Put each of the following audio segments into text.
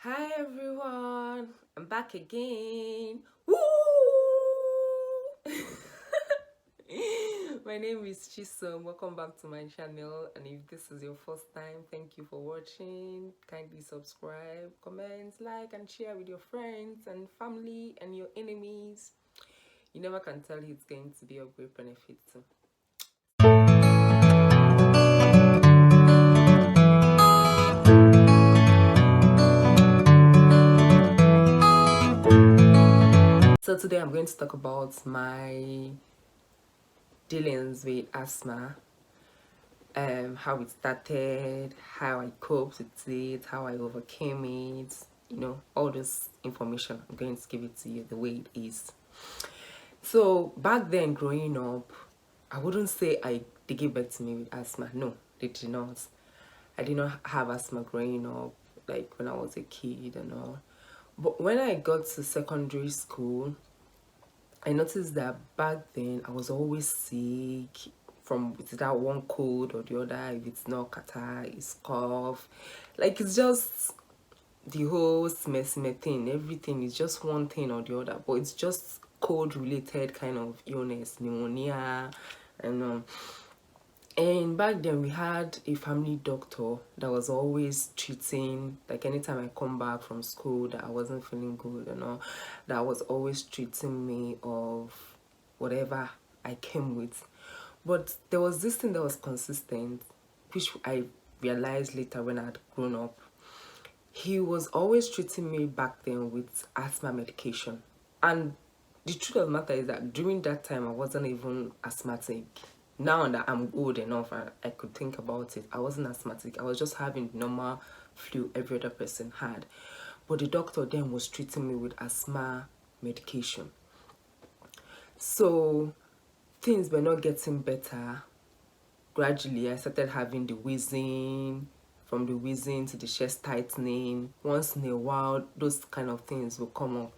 Hi everyone, I'm back again. Woo! My name is Chisom. Welcome back to my channel. And if this is your first time, thank you for watching. Kindly subscribe, comment, like, and share with your friends and family and your enemies. You never can tell who it's going to be of great benefit to. So today I'm going to talk about my dealings with asthma, how it started, how I coped with it, how I overcame it, all this information. I'm going to give it to you the way it is. So back then growing up, I wouldn't say they gave birth to me with asthma. No, they did not. I did not have asthma growing up, like when I was a kid and all. But when I got to secondary school, I noticed that back then I was always sick from that one cold or the other. If it's not catarrh, it's cough. Like it's just the whole smeh thing. Everything is just one thing or the other. But it's just cold related kind of illness, pneumonia, and back then we had a family doctor that was always treating, like anytime I come back from school that I wasn't feeling good that was always treating me of whatever I came with. But there was this thing that was consistent, which I realized later when I had grown up. He was always treating me back then with asthma medication. And the truth of the matter is that during that time I wasn't even asthmatic. Now that I'm old enough and I could think about it, I wasn't asthmatic. I was just having normal flu every other person had. But the doctor then was treating me with asthma medication. So things were not getting better. Gradually I started having the wheezing, from the wheezing to the chest tightening. Once in a while those kind of things will come up.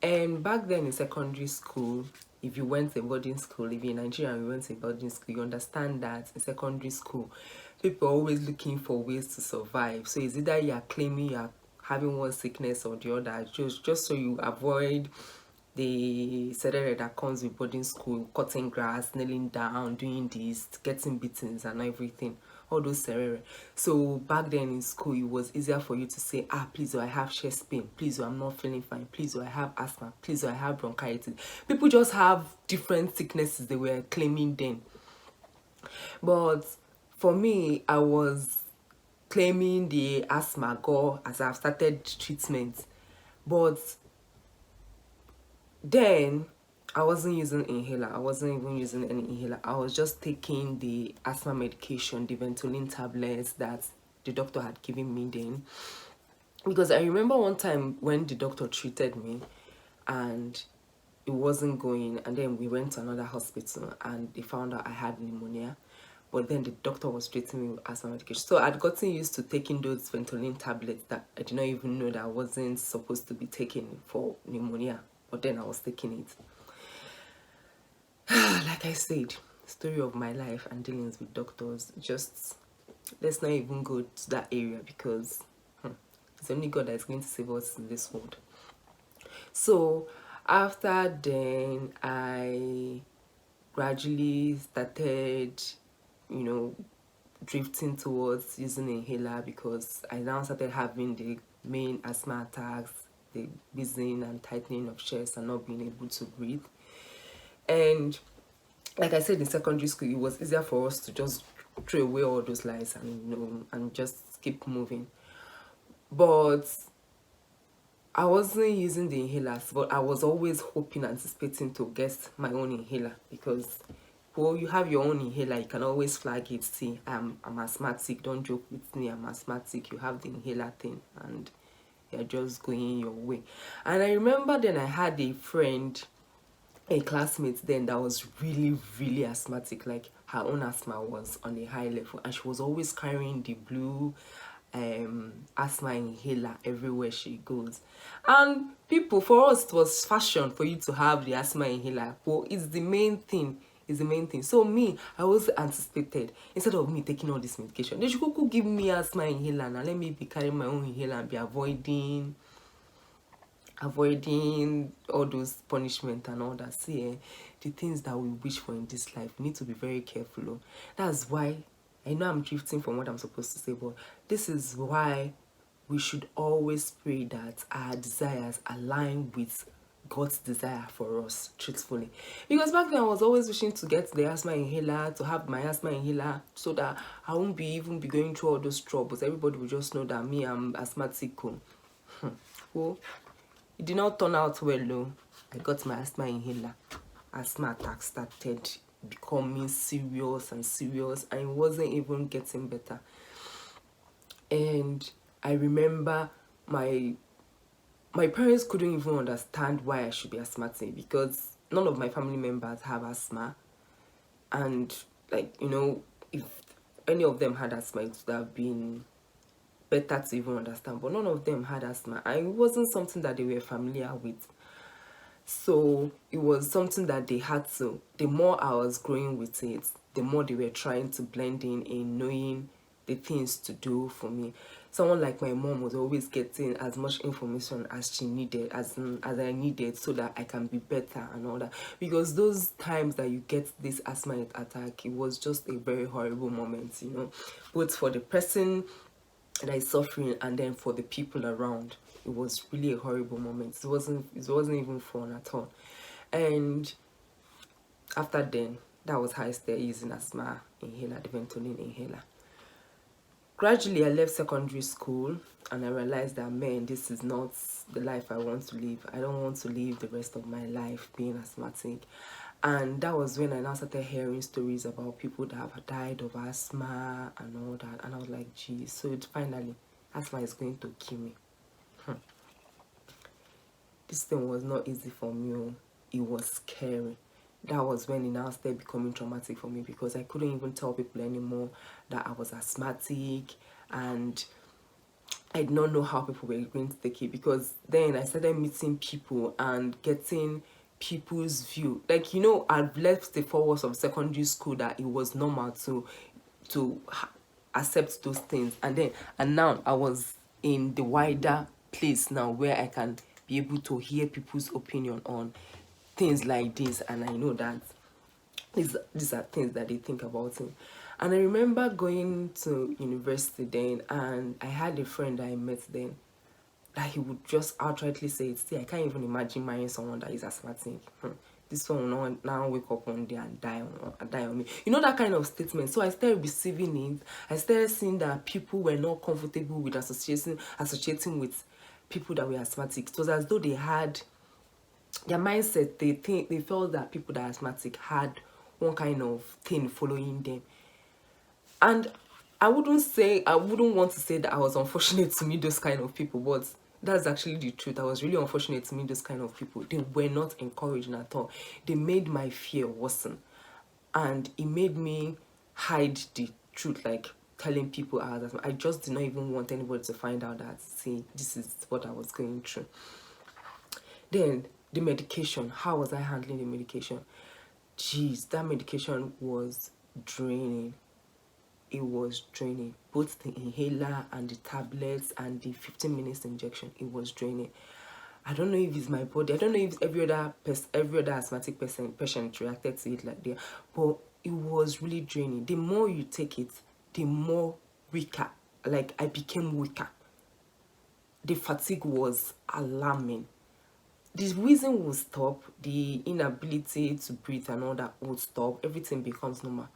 And back then in secondary school, if you went to boarding school, if you're in Nigeria and you went to boarding school, you understand that in secondary school, people are always looking for ways to survive. So it's either you're claiming you're having one sickness or the other, just so you avoid the sedere that comes with boarding school, cutting grass, kneeling down, doing this, getting beatings and everything. All those serere. So back then in school, it was easier for you to say, please, I have chest pain. Please, I'm not feeling fine. Please, I have asthma. Please, I have bronchitis. People just have different sicknesses they were claiming then. But for me, I was claiming the asthma go as I've started treatment. But then I wasn't using inhaler. I wasn't even using any inhaler. I was just taking the asthma medication, the Ventolin tablets that the doctor had given me then. Because I remember one time when the doctor treated me and it wasn't going, and then we went to another hospital and they found out I had pneumonia. But then the doctor was treating me with asthma medication. So I'd gotten used to taking those Ventolin tablets that I did not even know that I wasn't supposed to be taking for pneumonia. But then I was taking it. Like I said, story of my life and dealings with doctors. Just let's not even go to that area because it's only God that is going to save us in this world. So after then, I gradually started, drifting towards using inhaler because I now started having the main asthma attacks, the wheezing and tightening of chest and not being able to breathe. And like I said, in secondary school, it was easier for us to just throw away all those lies and and just keep moving. But I wasn't using the inhalers, but I was always hoping, anticipating to get my own inhaler because, well, you have your own inhaler, you can always flag it. See, I'm asthmatic, don't joke with me, I'm asthmatic. You have the inhaler thing and you're just going your way. And I remember then I had a friend, a classmate then, that was really, really asthmatic. Like her own asthma was on a high level and she was always carrying the blue asthma inhaler everywhere she goes. And people, for us, it was fashion for you to have the asthma inhaler. Well, it's the main thing. is the main thing. So me, I was anticipated, instead of me taking all this medication, they should give me asthma inhaler and let me be carrying my own inhaler and be avoiding all those punishment and all that. See, the things that we wish for in this life, we need to be very careful. Oh. That's why, I know I'm drifting from what I'm supposed to say, but this is why we should always pray that our desires align with God's desire for us, truthfully. Because back then I was always wishing to get the asthma inhaler, to have my asthma inhaler, so that I won't even be going through all those troubles. Everybody will just know that me, I'm asthmatic. Well, it did not turn out well though. I got my asthma inhaler. Asthma attack started becoming serious, and it wasn't even getting better. And I remember my parents couldn't even understand why I should be asthmatic, because none of my family members have asthma. And like, you know, if any of them had asthma, it would have been better to even understand, but none of them had asthma, and it wasn't something that they were familiar with. So it was something that they had to, the more I was growing with it, the more they were trying to blend in knowing the things to do for me. Someone like my mom was always getting as much information as she needed, as I needed, so that I can be better and all that. Because those times that you get this asthma attack, it was just a very horrible moment, you know, both for the person that is suffering and then for the people around. It was really a horrible moment. It wasn't even fun at all. And after then, that was how I started using asthma inhaler, the Ventolin inhaler. Gradually, I left secondary school and I realized that, man, this is not the life I want to live. I don't want to live the rest of my life being asthmatic. And that was when I now started hearing stories about people that have died of asthma and all that. And I was like, geez, so finally, asthma is going to kill me. This thing was not easy for me. It was scary. That was when it now started becoming traumatic for me, because I couldn't even tell people anymore that I was asthmatic, and I did not know how people were going to take it, because then I started meeting people and getting people's view. Like, you know, I've left the 4 walls of secondary school that it was normal to accept those things, and now I was in the wider place now where I can be able to hear people's opinion on things like this, and I know that these are things that they think about it. And I remember going to university then, and I had a friend that I met then that he would just outrightly say, see, I can't even imagine marrying someone that is asthmatic. This one will now wake up one day and die on me. You know, that kind of statement. So I started receiving it. I started seeing that people were not comfortable with associating with people that were asthmatic. It was as though they had their mindset, they felt that people that are asthmatic had one kind of thing following them. And I wouldn't want to say that I was unfortunate to meet those kind of people, but that's actually the truth. I was really unfortunate to meet those kind of people. They were not encouraging at all. They made my fear worsen, and it made me hide the truth, like telling people I just did not even want anybody to find out that, see, this is what I was going through. Then the medication, how was I handling the medication? Jeez, that medication was draining. It was draining. Both the inhaler and the tablets and the 15 minutes injection, it was draining. I don't know if it's my body. I don't know if every other asthmatic patient reacted to it like that, but it was really draining. The more you take it, the more weaker. Like, I became weaker. The fatigue was alarming. The wheezing will stop, the inability to breathe and all that will stop, everything becomes normal.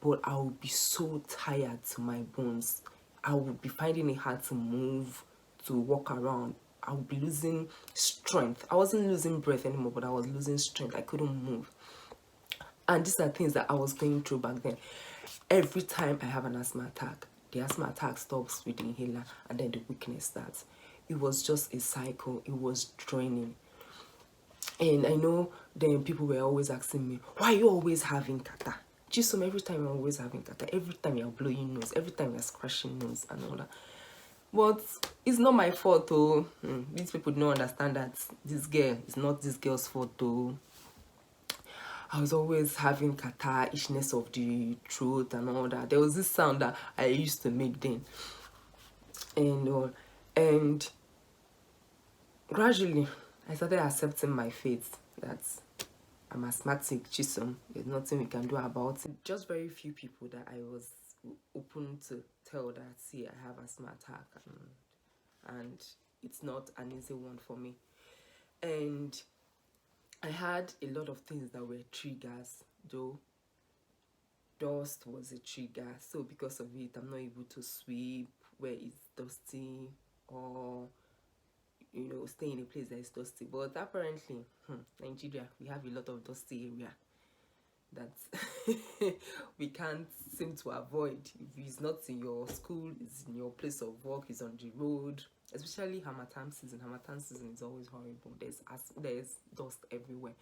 But I would be so tired to my bones. I would be finding it hard to move, to walk around. I would be losing strength. I wasn't losing breath anymore, but I was losing strength. I couldn't move. And these are things that I was going through back then. Every time I have an asthma attack, the asthma attack stops with the inhaler, and then the weakness starts. It was just a cycle. It was draining. And I know then people were always asking me, why are you always having kata? Jisom, every time you're always having kata, every time you're blowing nose, every time you're scratching nose and all that. But it's not my fault, though. These people don't understand that this girl is not this girl's fault, though. I was always having catarrh, itchiness of the throat and all that. There was this sound that I used to make then, and all. And gradually, I started accepting my fate that I'm asthmatic, Chisholm. There's nothing we can do about it. Just very few people that I was open to tell that, see, I have asthma attack, and it's not an easy one for me. And I had a lot of things that were triggers, though. Dust was a trigger, so because of it, I'm not able to sweep where it's dusty, or stay in a place that is dusty. But apparently, Nigeria, we have a lot of dusty area that we can't seem to avoid. If it's not in your school, it's in your place of work, it's on the road. Especially Harmattan season. Harmattan season is always horrible. There's dust everywhere.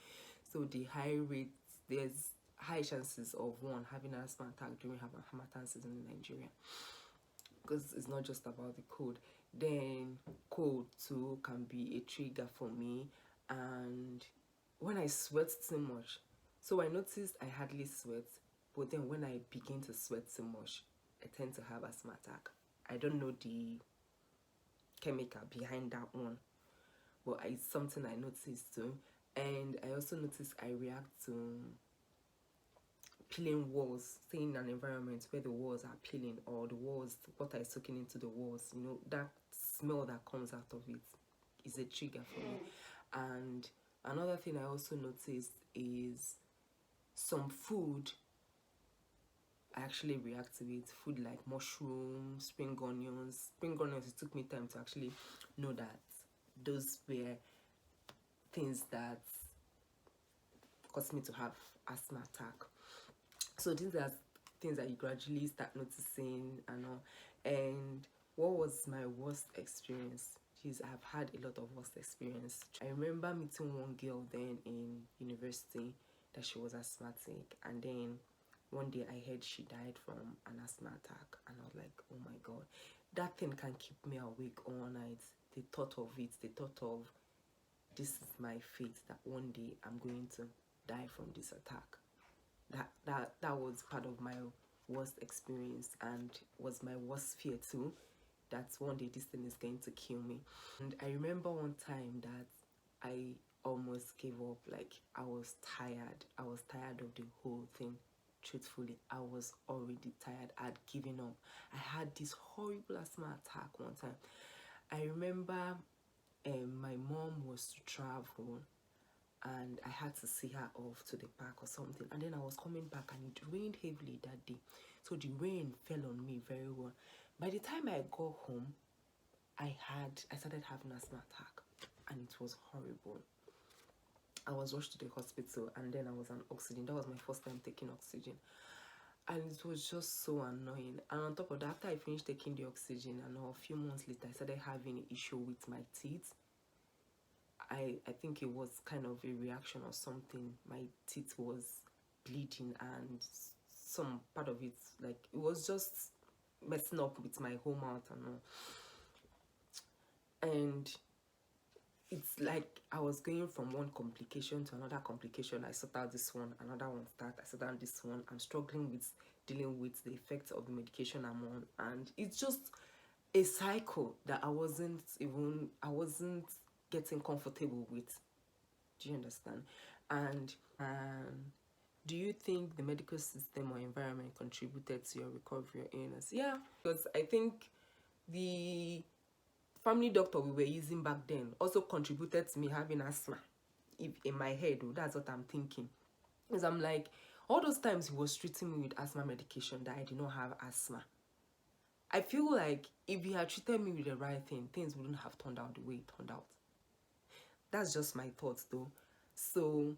So the high rates, there's high chances of one having an asthma attack during Harmattan season in Nigeria. Because it's not just about the cold. Then cold too can be a trigger for me. And when I sweat too much, so I noticed I hardly sweat, but then when I begin to sweat too much, I tend to have asthma attack. I don't know the chemical behind that one, but it's something I noticed too. And I also noticed I react to peeling walls, staying in an environment where the walls are peeling, or the walls, water is soaking into the walls, that smell that comes out of it is a trigger for me. And another thing I also noticed is some food, I actually react to it. Food like mushrooms, spring onions. Spring onions, it took me time to actually know that those were things that caused me to have asthma attack. So these are things that you gradually start noticing and all. And what was my worst experience? Jeez, I've had a lot of worst experience. I remember meeting one girl then in university that she was asthmatic, and then one day I heard she died from an asthma attack, and I was like, oh my god, that thing can keep me awake all night. The thought of it, the thought of this is my fate, that one day I'm going to die from this attack. That was part of my worst experience, and was my worst fear too, that one day this thing is going to kill me. And I remember one time that I almost gave up. Like, I was tired of the whole thing. Truthfully, I was already tired. I'd given up. I had this horrible asthma attack one time. I remember my mom was to travel, and I had to see her off to the park or something, and then I was coming back, and it rained heavily that day, so the rain fell on me very well. By the time I got home, I started having an asthma attack, and it was horrible. I was rushed to the hospital, and then I was on oxygen. That was my first time taking oxygen, and it was just so annoying. And on top of that, after I finished taking the oxygen, and a few months later, I started having an issue with my teeth. I think it was kind of a reaction or something. My teeth was bleeding, and some part of it, like, it was just messing up with my whole mouth and all. And it's like I was going from one complication to another complication. I sort out this one, another one start, I sort out this one. I'm struggling with dealing with the effects of the medication I'm on, and it's just a cycle that I wasn't getting comfortable with. Do you understand? And do you think the medical system or environment contributed to your recovery or illness? Yeah, because I think the family doctor we were using back then also contributed to me having asthma. If in my head, that's what I'm thinking. Because I'm like, all those times he was treating me with asthma medication that I did not have asthma. I feel like if he had treated me with the right thing, things wouldn't have turned out the way it turned out. That's just my thoughts though. So